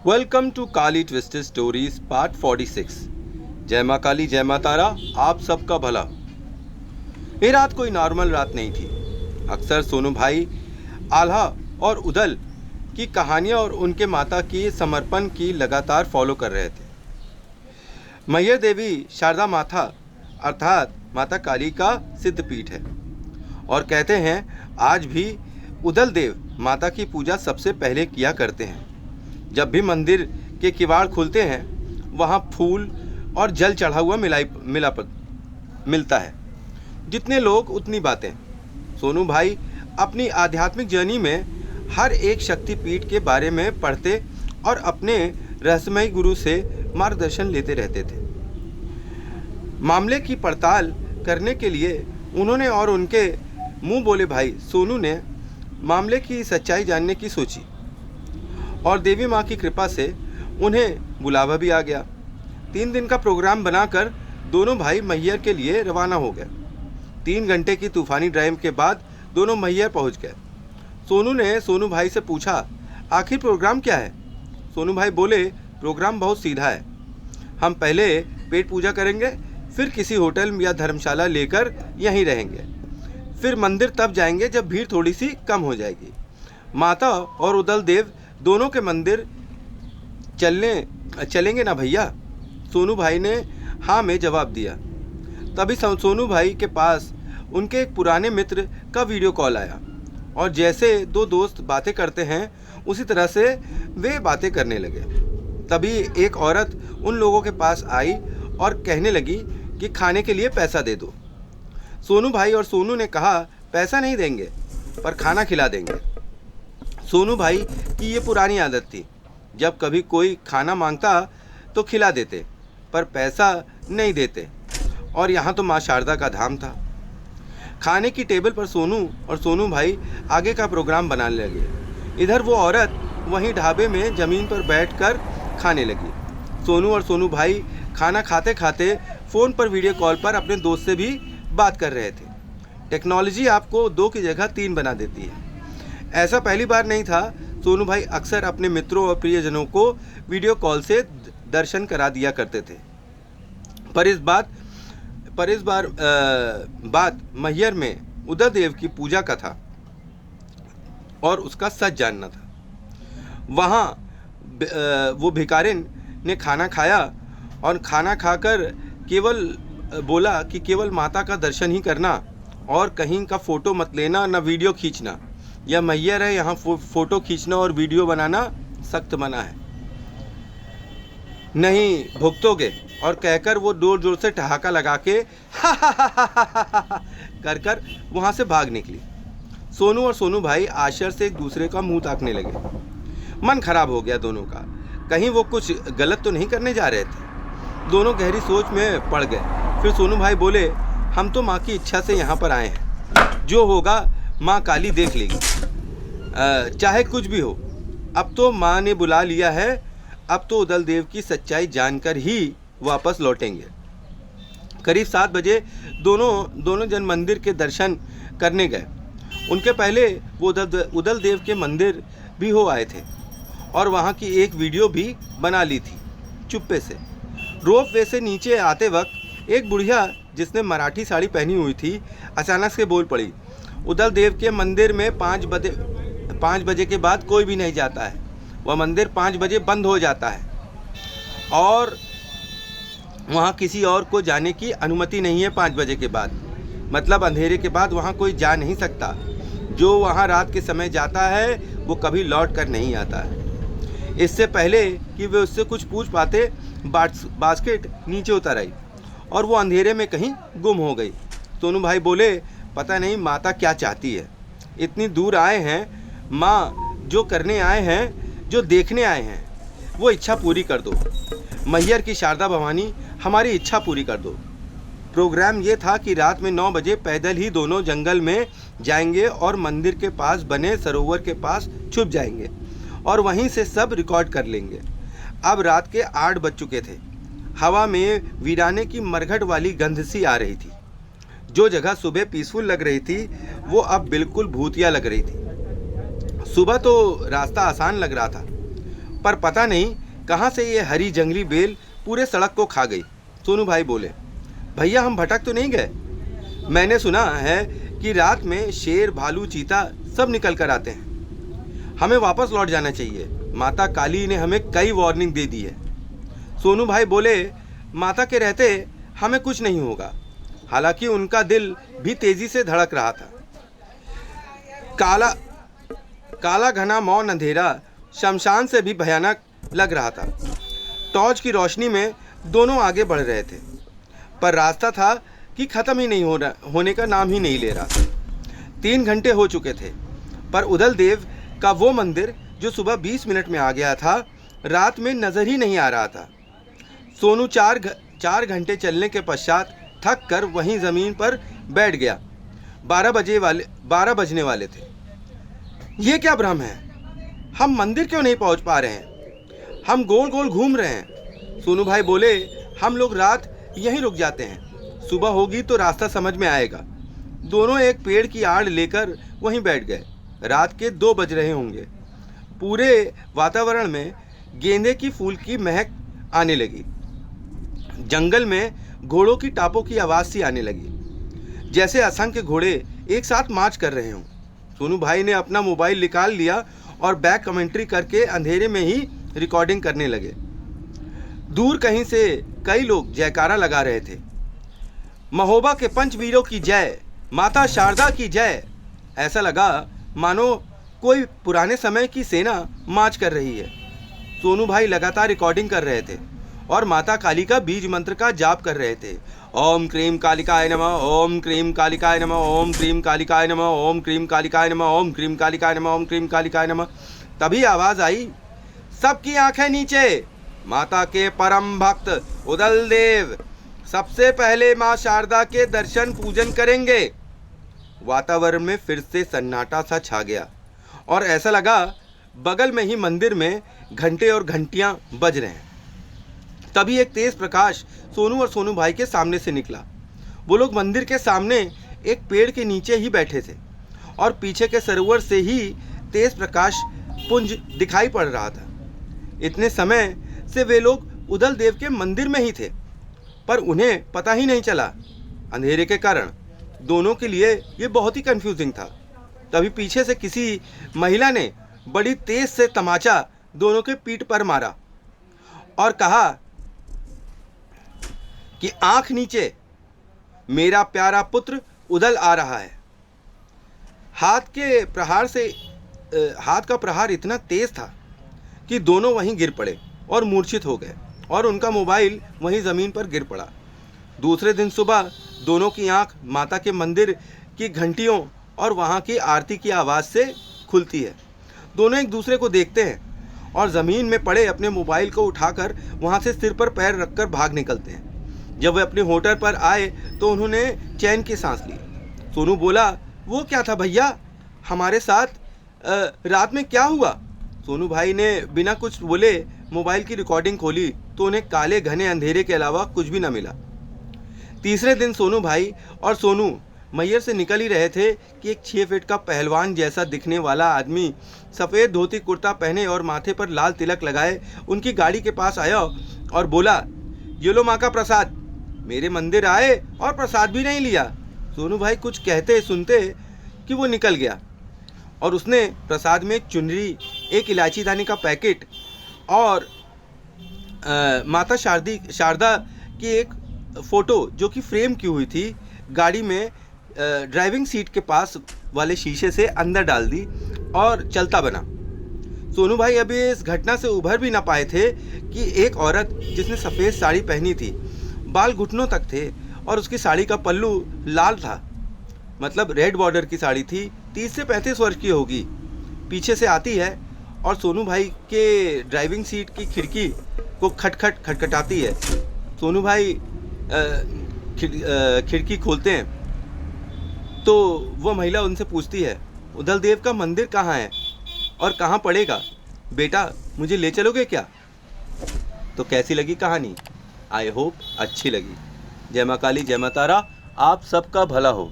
Welcome to Kali twisted stories part 46। जय माँ काली जय माँ तारा, आप सबका भला। ये रात कोई नॉर्मल रात नहीं थी। अक्सर सोनू भाई आल्हा और उदल की कहानियाँ और उनके माता की समर्पण की लगातार फॉलो कर रहे थे। मैया देवी शारदा माता अर्थात माता काली का सिद्ध पीठ है और कहते हैं आज भी उदल देव माता की पूजा सबसे पहले किया करते हैं। जब भी मंदिर के किवाड़ खुलते हैं वहाँ फूल और जल चढ़ा हुआ मिलता है। जितने लोग उतनी बातें। सोनू भाई अपनी आध्यात्मिक जर्नी में हर एक शक्तिपीठ के बारे में पढ़ते और अपने रहस्यमय गुरु से मार्गदर्शन लेते रहते थे। मामले की पड़ताल करने के लिए उन्होंने और उनके मुंह बोले भाई सोनू ने मामले की सच्चाई जानने की सोची और देवी माँ की कृपा से उन्हें बुलावा भी आ गया। 3 दिन का प्रोग्राम बनाकर दोनों भाई मैहर के लिए रवाना हो गए। 3 घंटे की तूफानी ड्राइव के बाद दोनों मैहर पहुंच गए। सोनू ने सोनू भाई से पूछा आखिर प्रोग्राम क्या है। सोनू भाई बोले प्रोग्राम बहुत सीधा है। हम पहले पेट पूजा करेंगे, फिर किसी होटल या धर्मशाला लेकर यहीं रहेंगे, फिर मंदिर तब जाएंगे जब भीड़ थोड़ी सी कम हो जाएगी। माता और उदल देव दोनों के मंदिर चलेंगे ना भैया। सोनू भाई ने हाँ में जवाब दिया। तभी सोनू भाई के पास उनके एक पुराने मित्र का वीडियो कॉल आया और जैसे दो दोस्त बातें करते हैं उसी तरह से वे बातें करने लगे। तभी एक औरत उन लोगों के पास आई और कहने लगी कि खाने के लिए पैसा दे दो। सोनू भाई और सोनू ने कहा पैसा नहीं देंगे पर खाना खिला देंगे। सोनू भाई की ये पुरानी आदत थी, जब कभी कोई खाना मांगता तो खिला देते पर पैसा नहीं देते। और यहाँ तो माँ शारदा का धाम था। खाने की टेबल पर सोनू और सोनू भाई आगे का प्रोग्राम बनाने लगे। इधर वो औरत वहीं ढाबे में ज़मीन पर बैठकर खाने लगी। सोनू और सोनू भाई खाना खाते खाते फ़ोन पर वीडियो कॉल पर अपने दोस्त से भी बात कर रहे थे। टेक्नोलॉजी आपको 2 की जगह 3 बना देती है। ऐसा पहली बार नहीं था। सोनू भाई अक्सर अपने मित्रों और प्रियजनों को वीडियो कॉल से दर्शन करा दिया करते थे, पर इस बार बात मैहर में उदल देव की पूजा का था और उसका सच जानना था। वहाँ वो भिखारिन ने खाना खाया और खाना खाकर केवल बोला कि केवल माता का दर्शन ही करना और कहीं का फ़ोटो मत लेना, ना वीडियो खींचना। यह मैहर है, यहाँ फ़ोटो खींचना और वीडियो बनाना सख्त मना है, नहीं भुगतोगे। और कहकर वो जोर जोर से ठहाका लगा के कर वहाँ से भाग निकली। सोनू और सोनू भाई आश्चर्य से एक दूसरे का मुंह ताकने लगे। मन खराब हो गया दोनों का, कहीं वो कुछ गलत तो नहीं करने जा रहे थे। दोनों गहरी सोच में पड़ गए। फिर सोनू भाई बोले हम तो माँ की इच्छा से यहाँ पर आए हैं, जो होगा माँ काली देख लेगी, चाहे कुछ भी हो। अब तो माँ ने बुला लिया है, अब तो उदल देव की सच्चाई जानकर ही वापस लौटेंगे। करीब 7 बजे दोनों जन मंदिर के दर्शन करने गए। उनके पहले वो उदल देव के मंदिर भी हो आए थे और वहाँ की एक वीडियो भी बना ली थी चुप्पे से। रोप वे से नीचे आते वक्त एक बुढ़िया जिसने मराठी साड़ी पहनी हुई थी अचानक से बोल पड़ी उदल देव के मंदिर में 5 बजे के बाद कोई भी नहीं जाता है। वह मंदिर 5 बजे बंद हो जाता है और वहाँ किसी और को जाने की अनुमति नहीं है। 5 बजे के बाद मतलब अंधेरे के बाद वहाँ कोई जा नहीं सकता। जो वहाँ रात के समय जाता है वो कभी लौट कर नहीं आता है। इससे पहले कि वे उससे कुछ पूछ पाते बास्केट नीचे उतर आई और वो अंधेरे में कहीं गुम हो गई। सोनू भाई बोले पता नहीं माता क्या चाहती है। इतनी दूर आए हैं, माँ जो करने आए हैं, जो देखने आए हैं, वो इच्छा पूरी कर दो। मैहर की शारदा भवानी हमारी इच्छा पूरी कर दो। प्रोग्राम ये था कि रात में 9 बजे पैदल ही दोनों जंगल में जाएंगे और मंदिर के पास बने सरोवर के पास छुप जाएंगे और वहीं से सब रिकॉर्ड कर लेंगे। अब रात के 8 बज चुके थे। हवा में वीराने की मरघट वाली गंध सी आ रही थी। जो जगह सुबह पीसफुल लग रही थी वो अब बिल्कुल भूतिया लग रही थी। सुबह तो रास्ता आसान लग रहा था। पर पता नहीं कहाँ से ये हरी जंगली बेल पूरे सड़क को खा गई। सोनू भाई बोले, भैया हम भटक तो नहीं गए? मैंने सुना है कि रात में शेर, भालू, चीता सब निकल कर आते हैं। हमें वापस लौट जाना चाहिए। माता काली ने हमें कई वार्निंग दे दी है। सोनू भाई बोले, माता के रहते हमें कुछ नहीं होगा। हालांकि उनका दिल भी तेजी से धड़क रहा था। काला काला घना मौन अंधेरा शमशान से भी भयानक लग रहा था। टॉर्च की रोशनी में दोनों आगे बढ़ रहे थे, पर रास्ता था कि ख़त्म ही नहीं होने का नाम ही नहीं ले रहा था। 3 घंटे हो चुके थे, पर उदल देव का वो मंदिर जो सुबह 20 मिनट में आ गया था, रात में नज़र ही नहीं आ रहा था। सोनू 4 घंटे चलने के पश्चात थक कर वहीं ज़मीन पर बैठ गया। 12 बजने वाले थे। ये क्या भ्रम है? हम मंदिर क्यों नहीं पहुंच पा रहे हैं? हम गोल गोल घूम रहे हैं। सोनू भाई बोले, हम लोग रात यहीं रुक जाते हैं, सुबह होगी तो रास्ता समझ में आएगा। दोनों एक पेड़ की आड़ लेकर वहीं बैठ गए। रात के 2 बज रहे होंगे। पूरे वातावरण में गेंदे की फूल की महक आने लगी। जंगल में घोड़ों की टापों की आवाज़ सी आने लगी, जैसे असंख्य घोड़े एक साथ मार्च कर रहे हों। सोनू भाई ने अपना मोबाइल निकाल लिया और बैक कमेंट्री करके अंधेरे में ही रिकॉर्डिंग करने लगे। दूर कहीं से कई लोग जयकारा लगा रहे थे। महोबा के पंचवीरों की जय, माता शारदा की जय। ऐसा लगा मानो कोई पुराने समय की सेना मार्च कर रही है। सोनू भाई लगातार रिकॉर्डिंग कर रहे थे और माता काली का बीज मंत्र का जाप कर रहे थे। ओम क्रीम कालिकाय नमः, ओम क्रीम कालिकाय नमः, ओम क्रीम कालिकाय नमः, ओम क्रीम कालिकाय नमः, ओम क्रीम कालिकाय नमः, ओम क्रीम कालिकाय नमः। तभी आवाज़ आई, सबकी आंखें नीचे। माता के परम भक्त उदल देव सबसे पहले माँ शारदा के दर्शन पूजन करेंगे। वातावरण में फिर से सन्नाटा सा छा गया और ऐसा लगा बगल में ही मंदिर में घंटे और घंटियां बज रहे हैं। तभी एक तेज प्रकाश सोनू और सोनू भाई के सामने से निकला। वो लोग मंदिर के सामने एक पेड़ के नीचे ही बैठे थे और पीछे के सरोवर से ही तेज प्रकाश पुंज दिखाई पड़ रहा था। इतने समय से वे लोग उदल देव के मंदिर में ही थे, पर उन्हें पता ही नहीं चला। अंधेरे के कारण दोनों के लिए ये बहुत ही कंफ्यूजिंग था। तभी पीछे से किसी महिला ने बड़ी तेज से तमाचा दोनों के पीठ पर मारा और कहा कि आंख नीचे, मेरा प्यारा पुत्र उदल आ रहा है। हाथ का प्रहार इतना तेज था कि दोनों वहीं गिर पड़े और मूर्छित हो गए और उनका मोबाइल वहीं ज़मीन पर गिर पड़ा। दूसरे दिन सुबह दोनों की आंख माता के मंदिर की घंटियों और वहाँ की आरती की आवाज़ से खुलती है। दोनों एक दूसरे को देखते हैं और ज़मीन में पड़े अपने मोबाइल को उठाकर वहाँ से सिर पर पैर रखकर भाग निकलते हैं। जब वे अपने होटल पर आए तो उन्होंने चैन की सांस ली। सोनू बोला, वो क्या था भैया, हमारे साथ रात में क्या हुआ? सोनू भाई ने बिना कुछ बोले मोबाइल की रिकॉर्डिंग खोली तो उन्हें काले घने अंधेरे के अलावा कुछ भी न मिला। तीसरे दिन सोनू भाई और सोनू मैयर से निकल ही रहे थे कि एक 6 फीट का पहलवान जैसा दिखने वाला आदमी सफ़ेद धोती कुर्ता पहने और माथे पर लाल तिलक लगाए उनकी गाड़ी के पास आया और बोला, ये लो माँ का प्रसाद। मेरे मंदिर आए और प्रसाद भी नहीं लिया। सोनू भाई कुछ कहते सुनते कि वो निकल गया और उसने प्रसाद में एक चुनरी, एक इलायची दाने का पैकेट और माता शारदा की एक फ़ोटो जो कि फ्रेम की हुई थी गाड़ी में ड्राइविंग सीट के पास वाले शीशे से अंदर डाल दी और चलता बना। सोनू भाई अभी इस घटना से उभर भी ना पाए थे कि एक औरत जिसने सफ़ेद साड़ी पहनी थी, बाल घुटनों तक थे और उसकी साड़ी का पल्लू लाल था, मतलब रेड बॉर्डर की साड़ी थी, 30 से 35 वर्ष की होगी, पीछे से आती है और सोनू भाई के ड्राइविंग सीट की खिड़की को खटखटाती है। सोनू भाई खिड़की खोलते हैं तो वो महिला उनसे पूछती है, उदल देव का मंदिर कहाँ है और कहाँ पड़ेगा? बेटा मुझे ले चलोगे क्या? तो कैसी लगी कहानी? आई होप अच्छी लगी। जय माँ काली, जय माँ तारा, आप सबका भला हो।